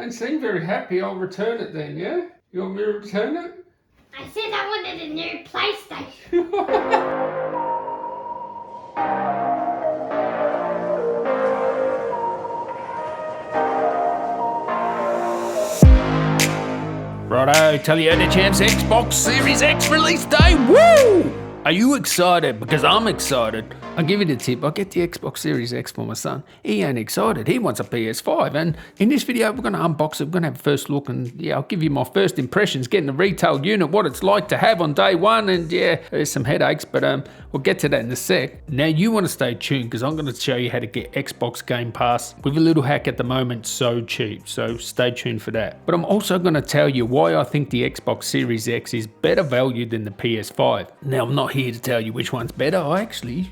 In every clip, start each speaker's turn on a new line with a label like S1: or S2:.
S1: Don't seem very happy. I'll return it then, yeah? You want me to return it?
S2: I said I wanted a new PlayStation.
S3: Righto, Toyota Champs Xbox Series X release day, woo! Are you excited? Because I'm excited. I'll give you the tip, I'll get the Xbox Series X for my son. He ain't excited, he wants a PS5. And in this video, we're going to unbox it, we're going to have a first look, and yeah, I'll give you my first impressions, getting the retail unit, what it's like to have on day one, and yeah, there's some headaches, but we'll get to that in a sec. Now you want to stay tuned, because I'm going to show you how to get Xbox Game Pass with a little hack at the moment, so cheap, so stay tuned for that. But I'm also going to tell you why I think the Xbox Series X is better value than the PS5. Now I'm not here to tell you which one's better.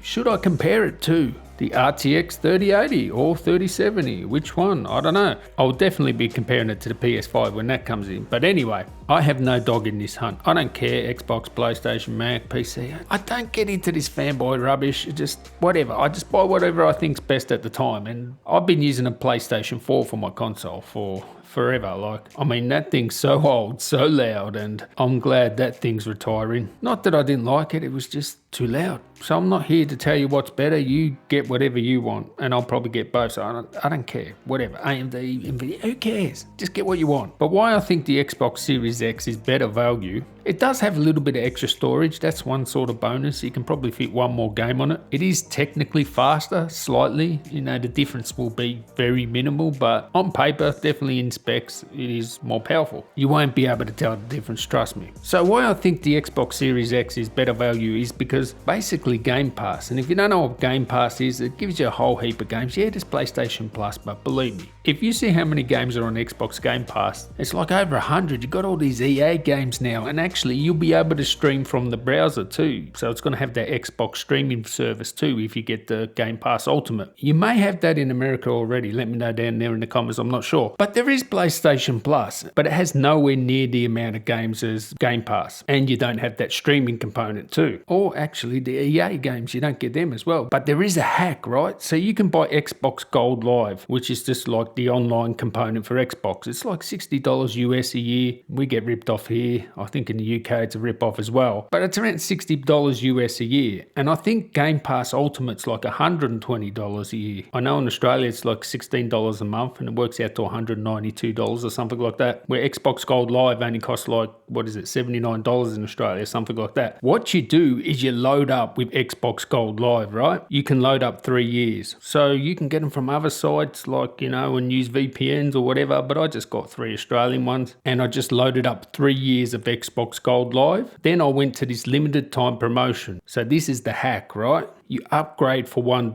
S3: Should I compare it to the RTX 3080 or 3070? Which one? I don't know. I'll definitely be comparing it to the PS5 when that comes in. But anyway, I have no dog in this hunt. I don't care, Xbox, PlayStation, Mac, PC. I don't get into this fanboy rubbish. Just whatever. I just buy whatever I think's best at the time. And I've been using a PlayStation 4 for my console for forever. That thing's so old, so loud, and I'm glad that thing's retiring. Not that I didn't like it, it was just too loud. So I'm not here to tell you what's better. You get whatever you want, and I'll probably get both, so I don't care. Whatever, AMD, NVIDIA, who cares? Just get what you want. But why I think the Xbox Series X is better value, it does have a little bit of extra storage. That's one sort of bonus. You can probably fit one more game on it. It is technically faster, slightly. The difference will be very minimal, but on paper, definitely in specs, it is more powerful. You won't be able to tell the difference, trust me. So why I think the Xbox Series X is better value is because basically Game Pass, and if you don't know what Game Pass is, it gives you a whole heap of games. Yeah, there's PlayStation Plus, but believe me, if you see how many games are on Xbox Game Pass, it's like over 100. You've got all these EA games now, and actually you'll be able to stream from the browser too. So it's going to have that Xbox streaming service too if you get the Game Pass Ultimate. You may have that in America already. Let me know down there in the comments, I'm not sure. But there is PlayStation Plus, but it has nowhere near the amount of games as Game Pass. And you don't have that streaming component too. Or actually the EA games, you don't get them as well. But there is a hack, right? So you can buy Xbox Gold Live, which is just like the online component for Xbox. It's like $60 US a year. We get ripped off here. I think in the UK it's a rip off as well. But it's around $60 US a year. And I think Game Pass Ultimate's like $120 a year. I know in Australia it's like $16 a month, and it works out to $192 or something like that. Where Xbox Gold Live only costs like, $79 in Australia, something like that. What you do is you load up with Xbox Gold Live, right? You can load up 3 years. So you can get them from other sites like, and use VPNs or whatever, but I just got 3 Australian ones, and I just loaded up 3 years of Xbox Gold Live. Then I went to this limited time promotion. So this is the hack, right? You upgrade for $1.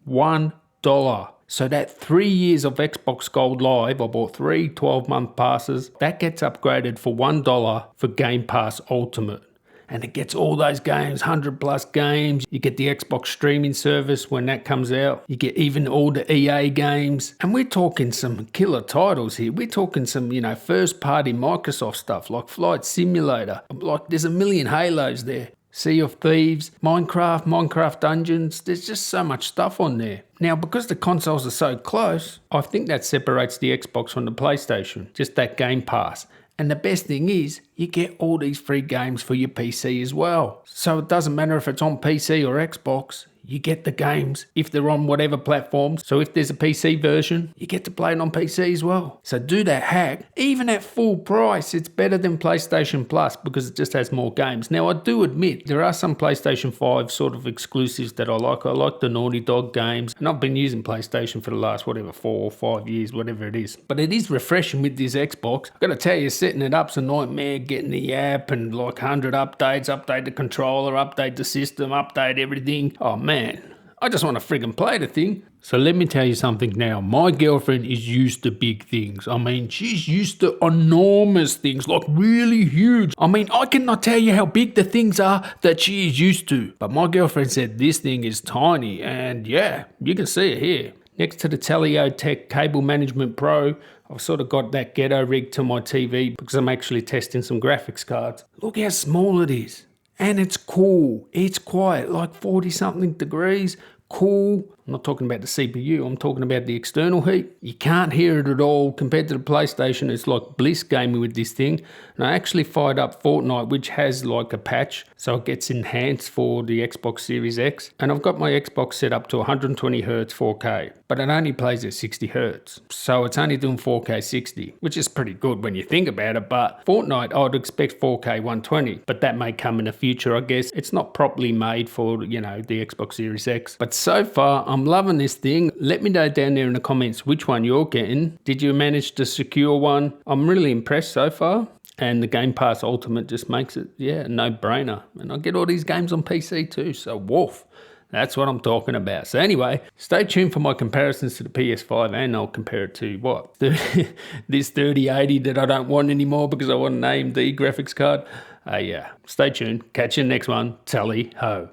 S3: $1. So that 3 years of Xbox Gold Live, I bought 3 12-month passes, that gets upgraded for $1 for Game Pass Ultimate. And it gets all those games, 100 plus games. You get the Xbox streaming service when that comes out. You get even all the EA games. And we're talking some killer titles here. We're talking some, first party Microsoft stuff like Flight Simulator. Like there's a million Halos there. Sea of Thieves, Minecraft Dungeons. There's just so much stuff on there. Now, because the consoles are so close, I think that separates the Xbox from the PlayStation. Just that Game Pass. And the best thing is, you get all these free games for your PC as well. So it doesn't matter if it's on PC or Xbox, you get the games if they're on whatever platform. So if there's a PC version, you get to play it on PC as well. So do that hack. Even at full price, it's better than PlayStation Plus because it just has more games. Now, I do admit there are some PlayStation 5 sort of exclusives that I like. I like the Naughty Dog games. And I've been using PlayStation for the last, 4 or 5 years, whatever it is. But it is refreshing with this Xbox. I've got to tell you, setting it up's a nightmare, getting the app and like 100 updates, update the controller, update the system, update everything. Oh man, I just want to friggin' play the thing. So let me tell you something now. My girlfriend is used to big things. She's used to enormous things, like really huge. I cannot tell you how big the things are that she is used to. But my girlfriend said this thing is tiny, and yeah, you can see it here. Next to the Teleo Tech Cable Management Pro, I've sort of got that ghetto rig to my TV because I'm actually testing some graphics cards. Look how small it is. And it's cool. It's quiet, like 40 something degrees. Cool. I'm not talking about the CPU, I'm talking about the external heat. You can't hear it at all. Compared to the PlayStation, it's like bliss gaming with this thing. And I actually fired up Fortnite, which has like a patch, so it gets enhanced for the Xbox Series X. And I've got my Xbox set up to 120 Hz 4K, but it only plays at 60 Hz. So it's only doing 4K 60, which is pretty good when you think about it. But Fortnite, I'd expect 4K 120, but that may come in the future, I guess. It's not properly made for, you know, the Xbox Series X. But so far, I'm loving this thing. Let me know down there in the comments which one you're getting. Did you manage to secure one? I'm really impressed so far. And the Game Pass Ultimate just makes it, yeah, a no-brainer. And I get all these games on PC too, so woof. That's what I'm talking about. So anyway, stay tuned for my comparisons to the PS5, and I'll compare it to what? This 3080 that I don't want anymore because I want an AMD graphics card. Yeah, stay tuned. Catch you in the next one. Tally ho.